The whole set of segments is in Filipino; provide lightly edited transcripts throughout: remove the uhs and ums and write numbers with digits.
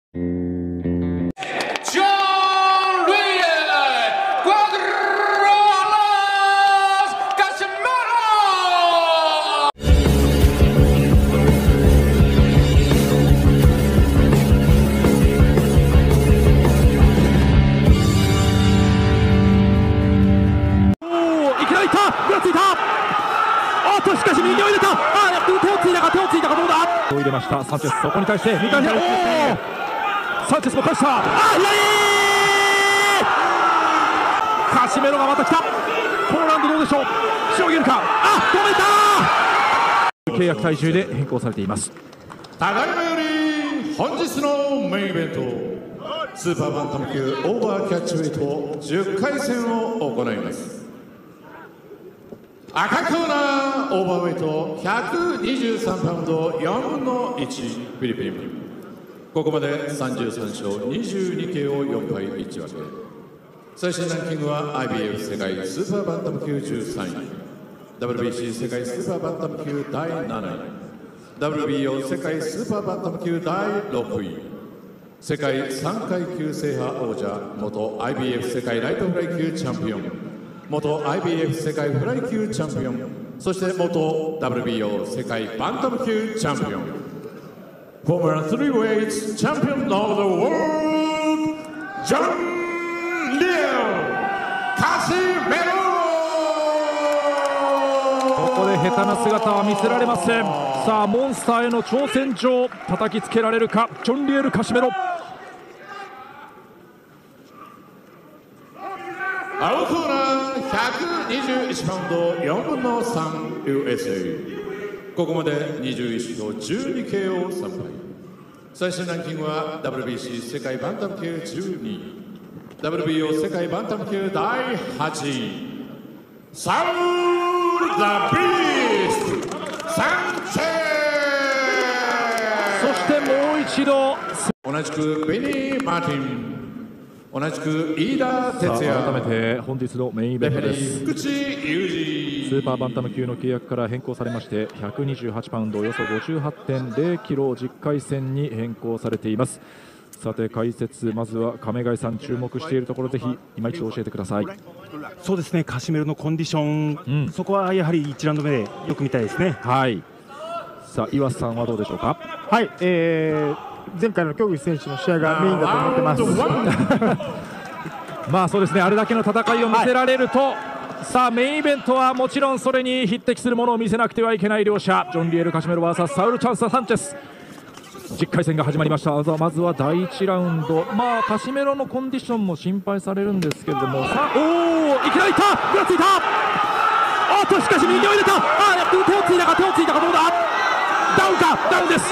しかし右を入れた。手をついたかどうだ。手を入れましたサンチェス。そこに対して右からサンチェスも返した。左カシメロがまた来た。ポーランドどうでしょう。しのげるか。止めた。契約体重で変更されています。ただいまより本日のメインイベントスーパーバンタム級オーバーキャッチウェイト10回戦を行います。赤コーナーオーバーウェイト123パウンド4分の1フィリピン。ここまで33勝22 KO4 敗1分け。最新ランキングは IBF 世界スーパーバンタム級13位、 WBC 世界スーパーバンタム級第7位、 WBO 世界スーパーバンタム級第6位、世界3階級制覇王者、元 IBF 世界ライトフライ級チャンピオン、元 IBF 世界フライ級チャンピオン、そして元 WBO 世界バンタム級チャンピオン、フォーマー3 weights チャンピオン of the world ジョン・リオ・カシメロ。ここで下手な姿は見せられません。さあモンスターへの挑戦状、叩きつけられるかジョン・リエル・カシメロ。青コーナー121パウンド4分の3 USA。 ここまで21勝12 KO3 敗。最新ランキングは WBC 世界バンタム級12位、 WBO 世界バンタム級第8位、サウル・ザ・ビーストサンチェス。そしてもう一度同じくベニー・マーティン、同じく飯田哲也。改めて本日のメインイベントです。福地裕二。スーパーバンタム級の契約から変更されまして128パウンドおよそ 58.0 キロ10回戦に変更されています。さて解説、まずは亀貝さん注目しているところ、ぜひ今一度教えてください。そうですね、カシメロのコンディション、そこはやはり1ラウンド目でよく見たいですね。はい。さあ岩瀬さんはどうでしょうか。はい、前回の競技選手の試合がメインだと思ってます。まあそうですね、あれだけの戦いを見せられると、さあメインイベントはもちろんそれに匹敵するものを見せなくてはいけない両者、ジョン・リエル・カシメロ VS サウル・チャンス・サンチェス。10回戦が始まりました。まずは第1ラウンド、カシメロのコンディションも心配されるんですけれども、さあいきなりいった、ぐらついた。しかし右を入れた。手をついたかどうだ。ダウンです。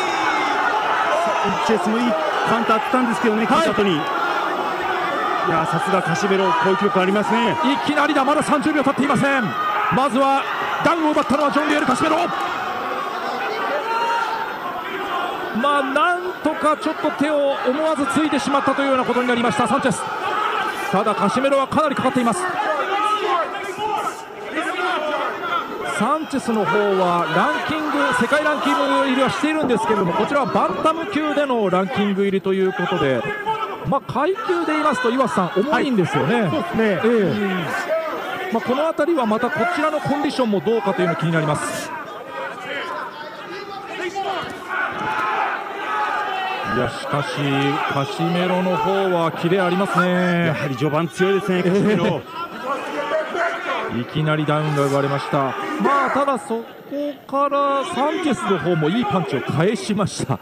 チェスもいいカウンターあったんですけどね、勝った後に。いやさすがカシメロ、こういう記録ありますね。いきなりだ、まだ30秒経っていません。まずはダウンを奪ったのはジョン・リエル・カシメロ。なんとかちょっと手を思わずついてしまったというようなことになりましたサンチェス。ただカシメロはかなりかかっています。サンチェスの方は世界ランキング入りはしているんですけれども、こちらはバンタム級でのランキング入りということで、階級で言いますと岩瀬さん重いんですよね。そうですね。この辺りはまたこちらのコンディションもどうかというのが気になります。しかしカシメロの方はキレありますね。やはり序盤強いですね、カシメロ。いきなりダウンが奪われました。ただそこからサンチェスの方もいいパンチを返しました。ちょっ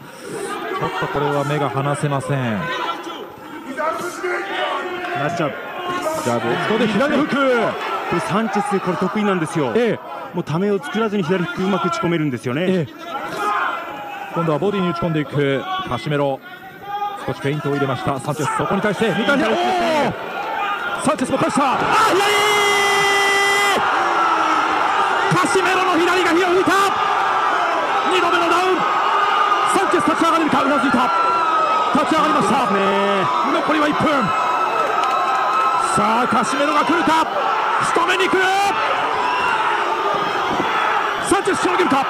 とこれは目が離せません。ナイスジャブ。ここで左フック。これサンチェスこれ得意なんですよ。もうためを作らずに左フックうまく打ち込めるんですよね。今度はボディに打ち込んでいくカシメロ。少しフェイントを入れましたサンチェス。そこに対してサンチェスも返した。カシメロの左が火を吹いた。2度目のダウン。サンチェス立ち上がれるか。うなずいた。立ち上がりました。残りは1分。さあカシメロが来るか。仕留めに来る。サンチェスしのげるか。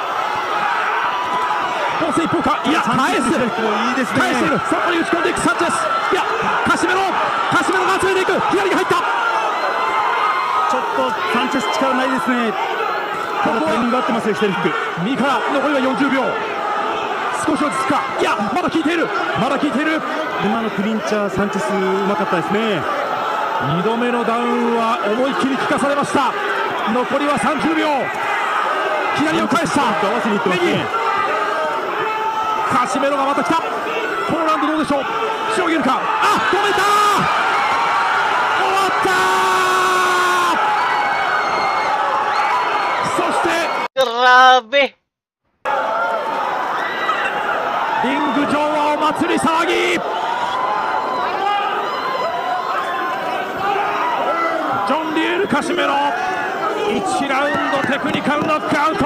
一方か。いや返す。いいですね。返している。そこに打ち込んでいく。チェス力ないですね。ただタイミング合ってますよ、左フック。右から残りは40秒。少し落ち着くか。いや、まだ効いている。まだ効いている。今のクリンチャー、サンチェスうまかったですね。2度目のダウンは思い切り効かされました。残りは30秒。左を返した。合わせにいってますね。カシメロがまた来た。ポーランドどうでしょう。しのげるか。あ、止めた。終わった。そして Grabe! リング上はお祭り騒ぎ。ジョン・リエル・カシメロ1ラウンドテクニカルノックアウト。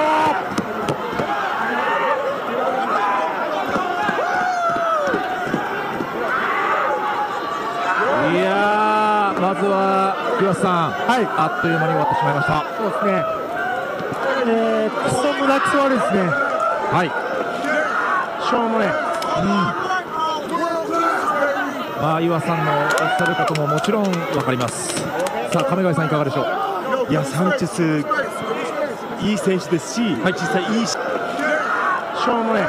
いやー、まずは岩瀬さん、あっという間に終わってしまいました。そうですね。クソ無駄くそ悪いですね。はい、しょうもね。まあ、岩さんのおっしゃることももちろん分かります。さあ、亀貝さんいかがでしょう。いや、サンチェスいい選手ですし、実際いいしょうもね。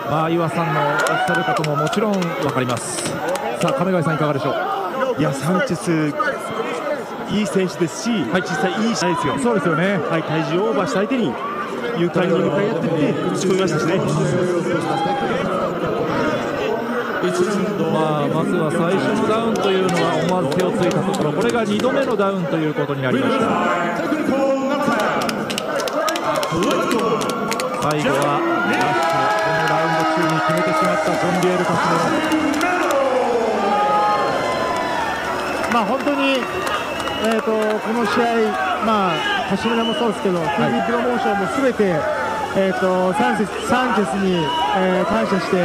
まあ、岩さんのおっしゃることももちろん分かります。さあ、亀貝さんいかがでしょう。いや、サンチェスいい選手ですし、実際いい試合ですよ。そうですよね。体重オーバーした相手に勇敢に向かい合ってって打ち込みましたしね。まあ、まずは最初のダウンというのは思わず手をついたところ、これが2度目のダウンということになりました。最後はラッシュ、このラウンド中に決めてしまったジョン・リエル・カシメロ。まあ本当に、この試合、まあカシメロもそうですけど、TV プロモーションもすべて、サンチェスに、感謝して、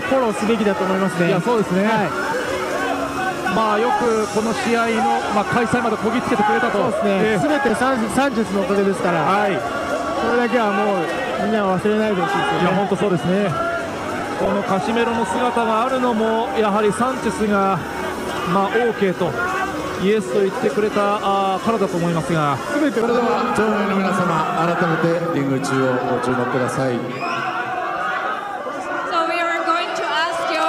フォローすべきだと思いますね。いや、そうですね。まあよくこの試合の、開催までこぎつけてくれたと。そうですね。すべてサンチェスのおかげですから、それだけはもうみんな忘れないでほしいですよね。いや、本当そうですね。このカシメロの姿があるのもやはりサンチェスが、OK とイエスと言ってくれたからだと思いますが、それでは場内の皆様、改めてリング中をご注目ください。 So we are going to ask your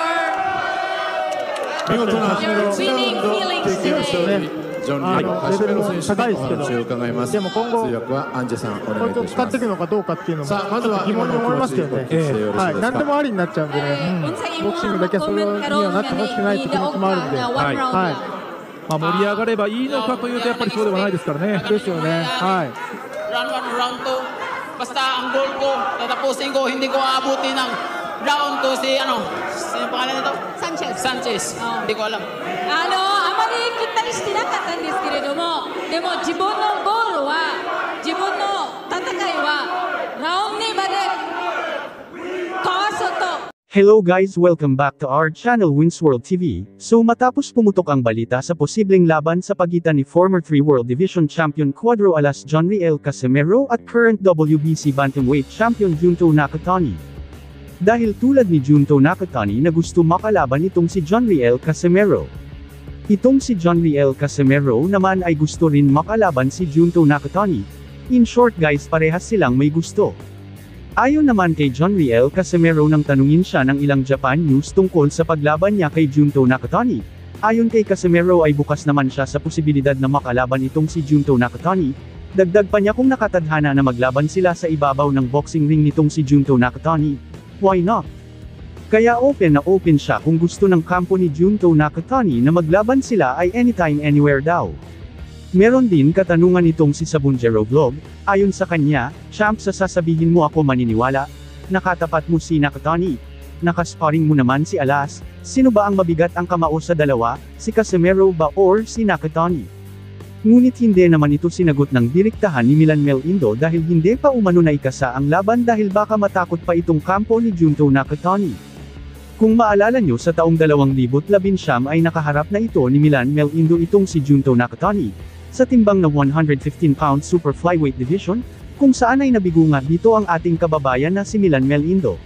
見事な1ラウンド winning feelings 経験をしており、ジョン・リーのカシメロ選手のお話を伺います。でも今後通訳はアンジェさん、おこ願いいたしますいつを使ってい。くのかどうかっていうのもさあ、まずは疑問に思いますけどね。今の気持ちお聞きしてよろしいですか。何でもありになっちゃうんでね、ボクシングだけはそれにはなってほしくないって気持ちもあるんで、盛り上がればいいのかというとやっぱりそうではないですからね。ですよね。Round 1, round 2. Basta ang goal ko, tatapusin ko, hindi ko aabutin ng round 2 si sino pangalan nito? Sanchez. Hindi ko alam. あまりきったりしてなかったんですけれども、でも自分のゴールは、自分の戦いはラウンドまでかわそうと。Hello guys, welcome back to our channel Winsworld TV. So matapos pumutok ang balita sa posibleng laban sa pagitan ni former 3 World Division Champion Cuadro Alas John Riel Casimero at current WBC Bantamweight Champion Junto Nakatani. Dahil tulad ni Junto Nakatani na gusto makalaban itong si John Riel Casimero. Itong si John Riel Casimero naman ay gusto rin makalaban si Junto Nakatani. In short guys, parehas silang may gusto. Ayon naman kay John Riel Casimero nang tanungin siya ng ilang Japan news tungkol sa paglaban niya kay Junto Nakatani. Ayon kay Casimero ay bukas naman siya sa posibilidad na makalaban itong si Junto Nakatani. Dagdag pa niya kung nakatadhana na maglaban sila sa ibabaw ng boxing ring nitong si Junto Nakatani. Why not? Kaya open na open siya kung gusto ng kampo ni Junto Nakatani na maglaban sila ay anytime anywhere daw. Meron din katanungan itong si Sabunjero Vlog, ayon sa kanya, champ sa sasabihin mo ako maniniwala, nakatapat mo si Nakatani, nakasparing mo naman si Alas, sino ba ang mabigat ang kamao sa dalawa, si Casimero ba or si Nakatani? Ngunit hindi naman ito sinagot ng direktahan ni Milan Mel Indo dahil hindi pa umano na ikasa ang laban dahil baka matakot pa itong kampo ni Junto Nakatani. Kung maalala nyo sa taong 2019 ay nakaharap na ito ni Milan Mel Indo itong si Junto Nakatani. Sa timbang na 115-pound super flyweight division, kung saan ay nabigo nga dito ang ating kababayan na si Milan Mel Indo.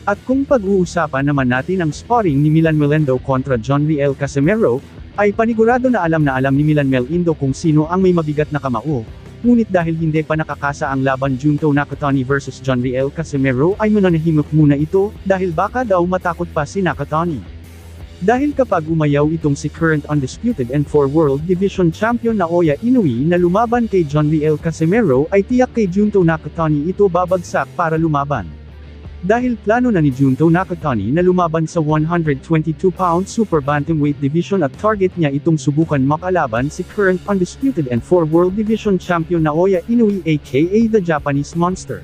At kung pag-uusapan naman natin ang sparring ni Milan Mel Indo kontra John Riel Casimero, ay panigurado na alam ni Milan Mel-Indo kung sino ang may mabigat na kamao. Ngunit dahil hindi pa nakakasa ang laban Junto Nakatani versus John Riel Casimero ay mananahimik muna ito, dahil baka daw matakot pa si Nakatani. Dahil kapag umayaw itong si current undisputed and 4 World Division Champion Naoya Inoue na lumaban kay John Riel Casimero ay tiyak kay Junto Nakatani ito babagsak para lumaban. Dahil plano na ni Junto Nakatani na lumaban sa 122-pound Super Bantamweight Division at target niya itong subukan makalaban si current undisputed and 4 World Division Champion Naoya Inoue aka the Japanese Monster.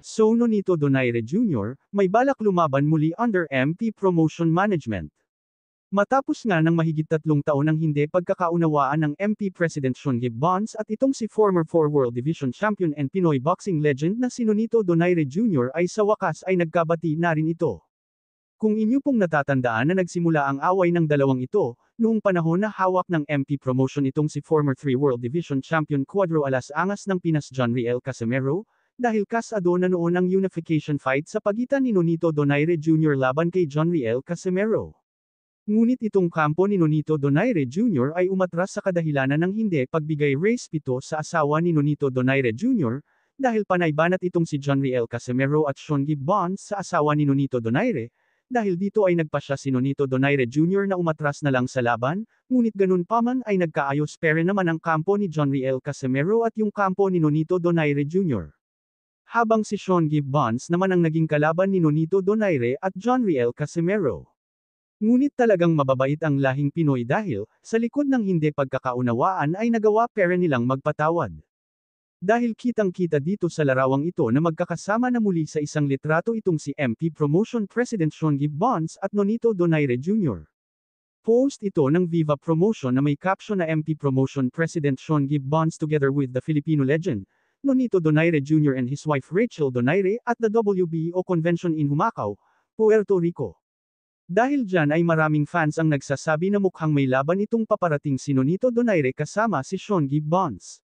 So Nonito Donaire Jr., may balak lumaban muli under MP Promotion Management. Matapos nga ng mahigit 3 taon ang hindi pagkakaunawaan ng MP President Sean Gibbons at itong si former 4 World Division Champion and Pinoy boxing legend na si Nonito Donaire Jr. ay sa wakas ay nagkabati na rin ito. Kung inyo pong natatandaan na nagsimula ang away ng dalawang ito, noong panahon na hawak ng MP Promotion itong si former 3 World Division Champion Cuadro Alas Angas ng Pinas John Riel Casimero, dahil kasado na noon ang unification fight sa pagitan ni Nonito Donaire Jr. laban kay John Riel Casimero. Ngunit itong kampo ni Nonito Donaire Jr. ay umatras sa kadahilanan ng hindi pagbigay respeto sa asawa ni Nonito Donaire Jr., dahil panay banat itong si John Riel Casimero at Sean Gibbons sa asawa ni Nonito Donaire, dahil dito ay nagpasya si Nonito Donaire Jr. na umatras na lang sa laban, ngunit ganun pa man ay nagkaayos pere naman ang kampo ni John Riel Casimero at yung kampo ni Nonito Donaire Jr. Habang si Sean Gibbons naman ang naging kalaban ni Nonito Donaire at John Riel Casimero. Ngunit talagang mababait ang lahing Pinoy dahil, sa likod ng hindi pagkakaunawaan ay nagawa pere nilang magpatawad. Dahil kitang-kita dito sa larawang ito na magkakasama na muli sa isang litrato itong si MP Promotion President Sean Gibbons at Nonito Donaire Jr. Post ito ng Viva Promotion na may caption na MP Promotion President Sean Gibbons together with the Filipino legend, Nonito Donaire Jr. and his wife Rachel Donaire at the WBO convention in Humacao, Puerto Rico. Dahil dyan ay maraming fans ang nagsasabi na mukhang may laban itong paparating si Nonito Donaire kasama si Sean Gibbons.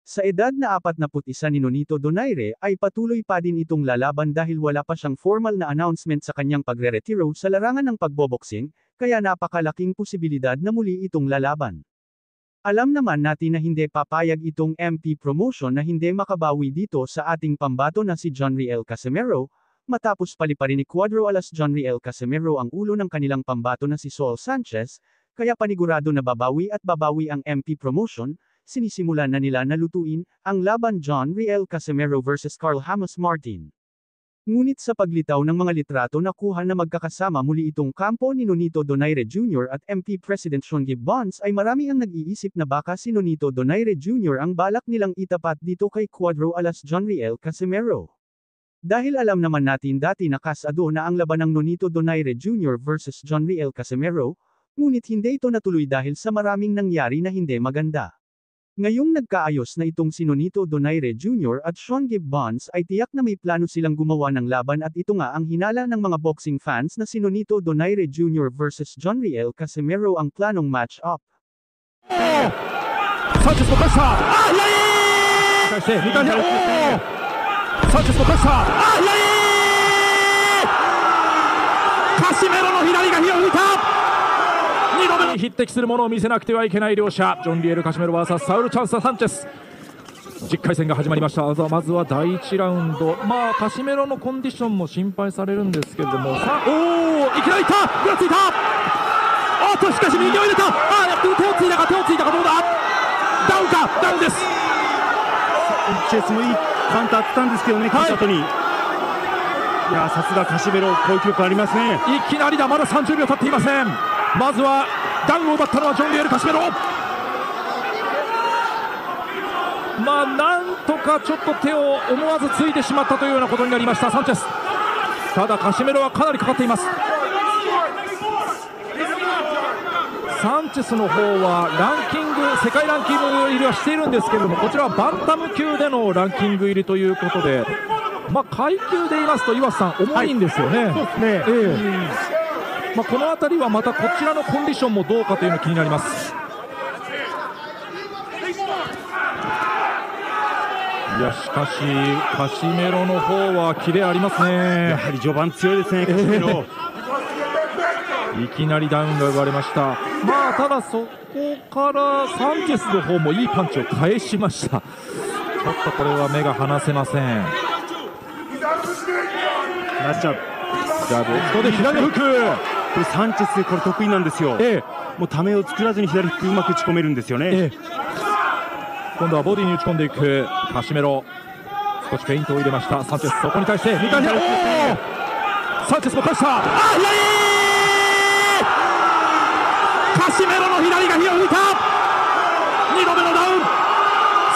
Sa edad na 41 ni Nonito Donaire ay patuloy pa din itong lalaban dahil wala pa siyang formal na announcement sa kanyang pagre-retiro sa larangan ng pagboboxing, kaya napakalaking posibilidad na muli itong lalaban. Alam naman natin na hindi papayag itong MP Promotion na hindi makabawi dito sa ating pambato na si John Riel Casimero, matapos paliparin ni Cuadro Alas John Riel Casimero ang ulo ng kanilang pambato na si Saul Sanchez, kaya panigurado na babawi ang MP Promotion, sinisimulan na nila na lutuin ang laban John Riel Casimero versus Carl Hamas Martin. Ngunit sa paglitaw ng mga litrato nakuha na magkakasama muli itong kampo ni Nonito Donaire Jr. at MP President Sean Gibbons ay marami ang nag-iisip na baka si Nonito Donaire Jr. ang balak nilang itapat dito kay Cuadro Alas John Riel Casimero. Dahil alam naman natin dati na kasado na ang laban ng Nonito Donaire Jr. versus John Riel Casimero, ngunit hindi ito natuloy dahil sa maraming nangyari na hindi maganda. Ngayong nagkaayos na itong si Nonito Donaire Jr. at Sean Gibbons ay tiyak na may plano silang gumawa ng laban at ito nga ang hinala ng mga boxing fans na si Nonito Donaire Jr. versus John Riel Casimero ang planong match-up. Sanchezのpressa! Sanchezのpressa! カシメロの左が火を吹いた2度目に匹敵するものを見せなくてはいけない両者ジョン・リエル・カシメロ vs サウル・チャンス・サンチェス10回戦が始まりました。まずは第1ラウンド、カシメロのコンディションも心配されるんですけれども、さあいきなりいった、ぐらついた、おっとしかし右を入れた、手をついたかどうだ、ダウンか、ダウンです。チェスもいいカウンターあったんですけどね、勝った後に、いやさすがカシメロ、攻撃力ありますね。いきなりだ、まだ30秒経っていません。まずはダウンを奪ったのはジョン・リエル・カシメロ。なんとかちょっと手を思わずついてしまったというようなことになりましたサンチェス。ただカシメロはかなりかかっています。サンチェスの方はランキング、世界ランキング入りはしているんですけれども、こちらはバンタム級でのランキング入りということで、階級で言いますと岩瀬さん重いんですよね。そうですね。この辺りはまたこちらのコンディションもどうかというのが気になります。いやしかしカシメロの方はキレありますね。やはり序盤強いですねカシメロ。いきなりダウンが奪われました。ただそこからサンチェスの方もいいパンチを返しました。ちょっとこれは目が離せません。ナイスジャブ。ジャブ、ここで左のフック。これサンチェスこれ得意なんですよ。もうためを作らずに左フックうまく打ち込めるんですよね。今度はボディに打ち込んでいくカシメロ。少しフェイントを入れましたサンチェス。そこに対して2回左。サンチェスも返した。左カシメロの左が火を吹いた。2度目のダウン。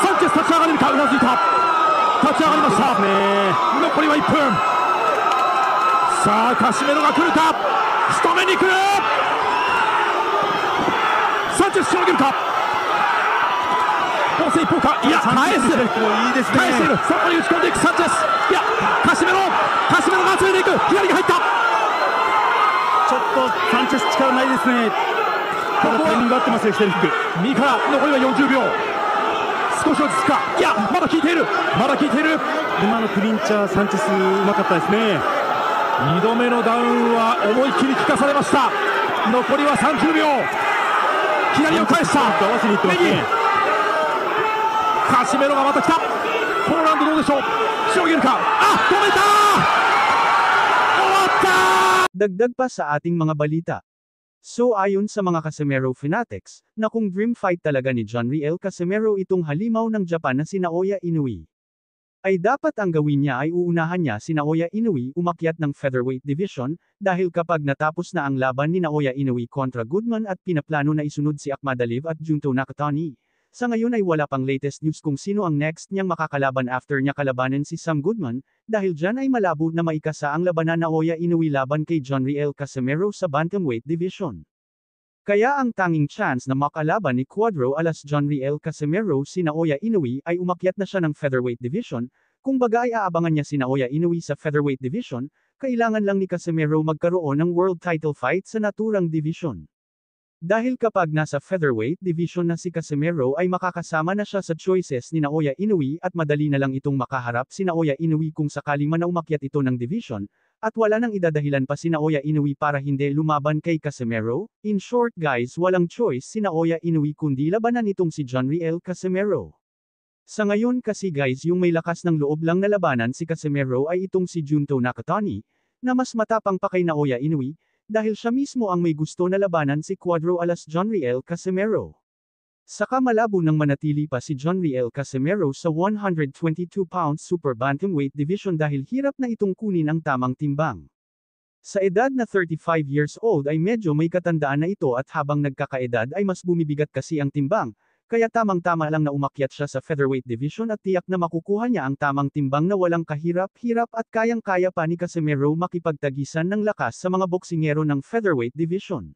サンチェス立ち上がれるか。うなずいた。立ち上がりました。残りは1分。さあカシメロが来るか。仕留めに来る。サンチェスしのげるか。攻勢一方か。いや返す。いいですね。返している。そこに打ち込んでいくサンチェス。いやカシメロが集めていく。左が入った。ちょっとサンチェス力ないですね。ただタイミング合ってますよ。左フック右から残りは40秒。少し落ち着くか。いやまだ効いている。今のクリンチャーサンチェスうまかったですね。2度目のダウンは思いっきり効かされました。残りは30秒。左を返した。合わせにいってますね。カシメロがまた来た。ポーランドどうでしょう。しのげるか。止めた。終わった。Dagdag pa sa ating mga balita. So ayon sa mga Casimero fanatics, na kung dream fight talaga ni Jonriel Casimero itong halimaw ng Japan na si Naoya Inoue, ay dapat ang gawin niya ay uunahan niya si Naoya Inoue umakyat ng featherweight division, dahil kapag natapos na ang laban ni Naoya Inoue kontra Goodman at pinaplano na isunod si Akhmadaliev at Junto Nakatani, sa ngayon ay wala pang latest news kung sino ang next niyang makakalaban after niya kalabanin si Sam Goodman, dahil dyan ay malabo na maikasa ang labanan Naoya Inoue laban kay Jonriel Casimero sa bantamweight division. Kaya ang tanging chance na makalaban ni Cuadro alas Jonriel Casimero si Naoya Inoue ay umakyat na siya ng featherweight division. Kung baga ay aabangan niya si Naoya Inoue sa featherweight division, kailangan lang ni Casimero magkaroon ng world title fight sa naturang division. Dahil kapag nasa featherweight division na si Casimero ay makakasama na siya sa choices ni Naoya Inoue at madali na lang itong makaharap si Naoya Inoue kung sakali man na umakyat ito ng division, at wala nang idadahilan pa si Naoya Inoue para hindi lumaban kay Casimero. In short guys, walang choice si Naoya Inoue kundi labanan itong si Jonriel Casimero. Sa ngayon kasi guys, yung may lakas ng loob lang na labanan si Casimero ay itong si Junto Nakatani, na mas matapang pa kay Naoya Inoue, dahil siya mismo ang may gusto na labanan si Cuadro alas Jonriel Casimero. Saka malabo nang manatili pa si Jonriel Casimero sa 122 pounds super bantamweight division dahil hirap na itong kunin ang tamang timbang. Sa edad na 35 years old ay medyo may katandaan na ito at habang nagkakaedad ay mas bumibigat kasi ang timbang, kaya tamang-tama lang na umakyat siya sa featherweight division at tiyak na makukuha niya ang tamang timbang na walang kahirap-hirap at kayang-kaya pa ni Casimero makipagtagisan ng lakas sa mga boksingero ng featherweight division.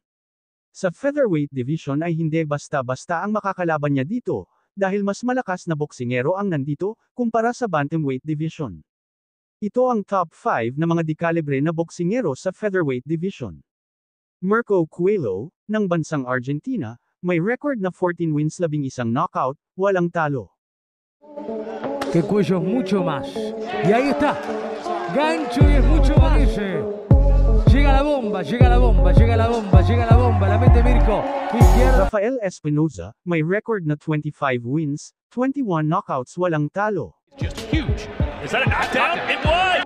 Sa featherweight division ay hindi basta-basta ang makakalaban niya dito, dahil mas malakas na boksingero ang nandito, kumpara sa bantamweight division. Ito ang top 5 na mga dekalibre na boksingero sa featherweight division. Mirko Coelho, ng bansang Argentina, may record na 14 wins 11 knockout, walang talo. Que Cuello es mucho más. Y ahí está. Gancho y es mucho más. Llega la bomba, llega la bomba, llega la bomba, llega la bomba. La mete Mirko. Izquierda. Rafael Espinoza, may record na 25 wins, 21 knockouts, walang talo. Just huge. Is that a knockdown? It was!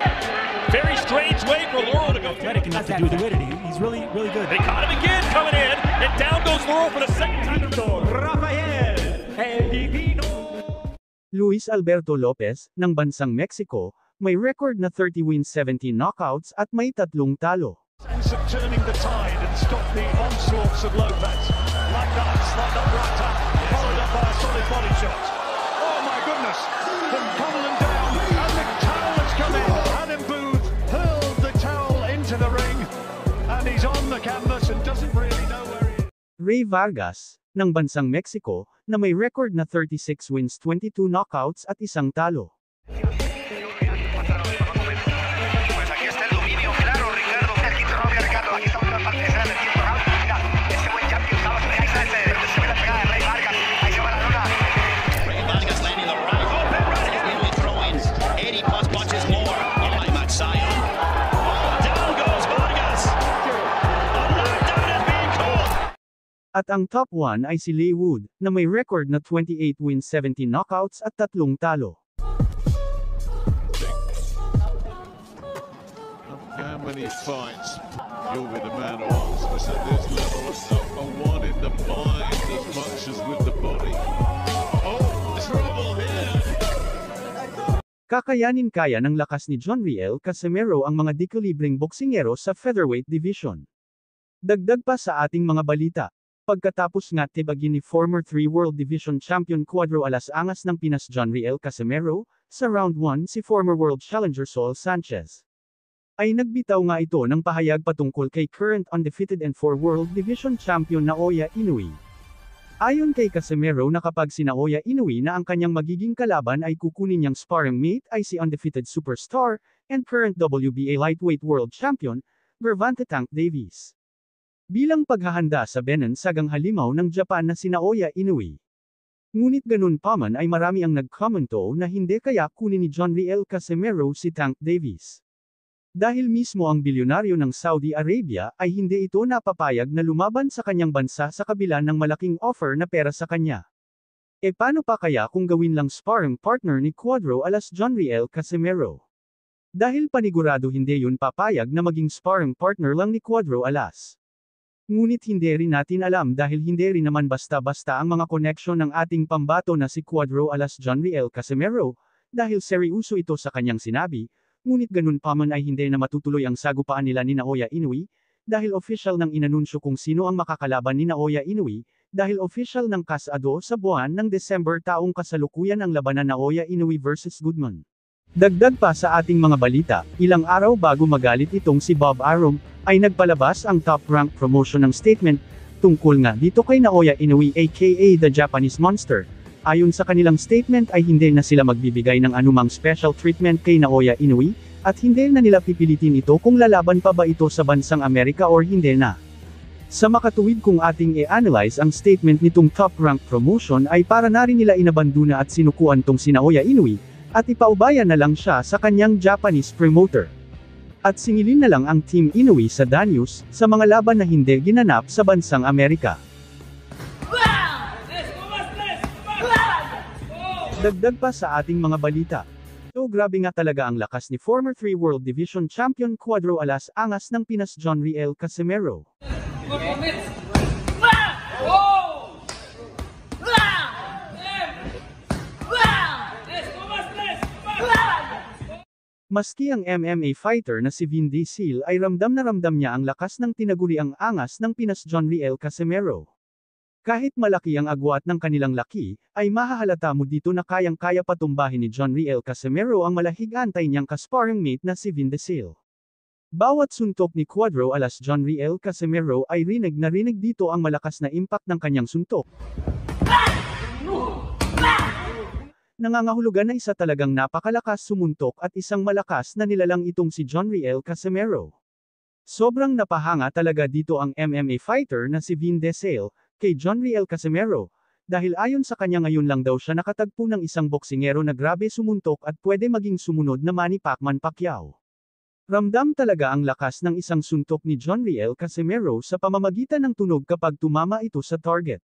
Very strange way for Laurel to go. Athletic enough to do the widity. He's really good. They caught him again coming in, and down goes Laurel for the second time in the door. Rafael El Divino. Luis Alberto Lopez, ng bansang Mexico, may record na 30 wins 17 knockouts at may 3 talo. Sense of turning the tide and stop the onslaughts of Lopez. Like that, slide up right hand, followed up by a solid body shot. Oh my goodness! From Conlan down, and the towel has come in. Adam Booth hurled the towel into the ring, and he's on the canvas and doesn't really know where he is. Ray Vargas, ng bansang Mexico, na may record na 36 wins 22 knockouts at 1 talo. At ang top 1 ay si Leigh Wood, na may record na 28 wins 17 knockouts at 3 talo. How many fights? You'll be the man who answers at this level. Number one in the mind as much as with the body. Oh, trouble here! Kakayanin kaya ng lakas ni John Riel Casimero ang mga dekalibreng boksingero sa featherweight division. Dagdag pa sa ating mga balita. Pagkatapos nga tibagin ni former 3 World Division Champion Cuadro Alas angas ng Pinas John Riel Casimero, sa round 1 si former World Challenger Saul Sanchez ay nagbitaw nga ito ng pahayag patungkol kay current undefeated and 4 World Division Champion Naoya Inoue. Ayon kay Casimero na kapag si Naoya Inoue na ang kanyang magiging kalaban ay kukunin niyang sparring mate ay si undefeated superstar, and current WBA lightweight world champion, Gervonta Tank Davies. Bilang paghahanda sa Sagang Halimaw ng Japan na si Naoya Inoue. Ngunit ganun pa man ay marami ang nagkomento na hindi kaya kunin ni John Riel Casimero si Tank Davies. Dahil mismo ang bilyonaryo ng Saudi Arabia ay hindi ito napapayag na lumaban sa kanyang bansa sa kabila ng malaking offer na pera sa kanya. E paano pa kaya kung gawin lang sparring partner ni Cuadro Alas John Riel Casimero? Dahil panigurado hindi yun papayag na maging sparring partner lang ni Cuadro Alas. Ngunit hindi rin natin alam dahil hindi rin naman basta-basta ang mga koneksyon ng ating pambato na si Cuadro Alas John Riel Casimero, dahil seryoso ito sa kanyang sinabi. Ngunit ganun pa man ay hindi na matutuloy ang sagupaan nila ni Naoya Inoue, dahil official nang inanunsyo kung sino ang makakalaban ni Naoya Inoue, dahil official ng kasado sa buwan ng December taong kasalukuyan ang labanan Naoya Inoue vs Goodman. Dagdag pa sa ating mga balita, ilang araw bago magalit itong si Bob Arum, ay nagpalabas ang Top Rank promotion ng statement, tungkol nga dito kay Naoya Inoue aka the Japanese Monster. Ayon sa kanilang statement ay hindi na sila magbibigay ng anumang special treatment kay Naoya Inoue, at hindi na nila pipilitin ito kung lalaban pa ba ito sa bansang Amerika or hindi na. Sa makatuwid kung ating i-analyze ang statement nitong Top Rank promotion ay para na rin nila inabandona at sinukuan tong si Naoya Inoue, at ipaubaya na lang siya sa kanyang Japanese promoter. At singilin na lang ang Team Inoue sa Danyos, sa mga laban na hindi ginanap sa bansang Amerika. Dagdag pa sa ating mga balita. So grabe nga talaga ang lakas ni former 3 World Division Champion Cuadro Alas angas ng Pinas John Riel Casimero. Maski ang MMA fighter na si Vin Diesel ay ramdam na ramdam niya ang lakas ng tinaguriang angas ng Pinas John Riel Casimero. Kahit malaki ang agwat ng kanilang laki, ay mahahalata mo dito na kayang-kaya patumbahin ni John Riel Casimero ang malahig antay niyang kasparring mate na si Vin Diesel. Bawat suntok ni Cuadro Alas John Riel Casimero ay rinig na rinig dito ang malakas na impact ng kanyang suntok. Nangangahulugan na isa talagang napakalakas sumuntok at isang malakas na nilalang itong si John Riel Casimero. Sobrang napahanga talaga dito ang MMA fighter na si Vin Diesel, kay John Riel Casimero, dahil ayon sa kanya ngayon lang daw siya nakatagpo ng isang boksingero na grabe sumuntok at pwede maging sumunod na Manny Pacquiao. Ramdam talaga ang lakas ng isang suntok ni John Riel Casimero sa pamamagitan ng tunog kapag tumama ito sa target.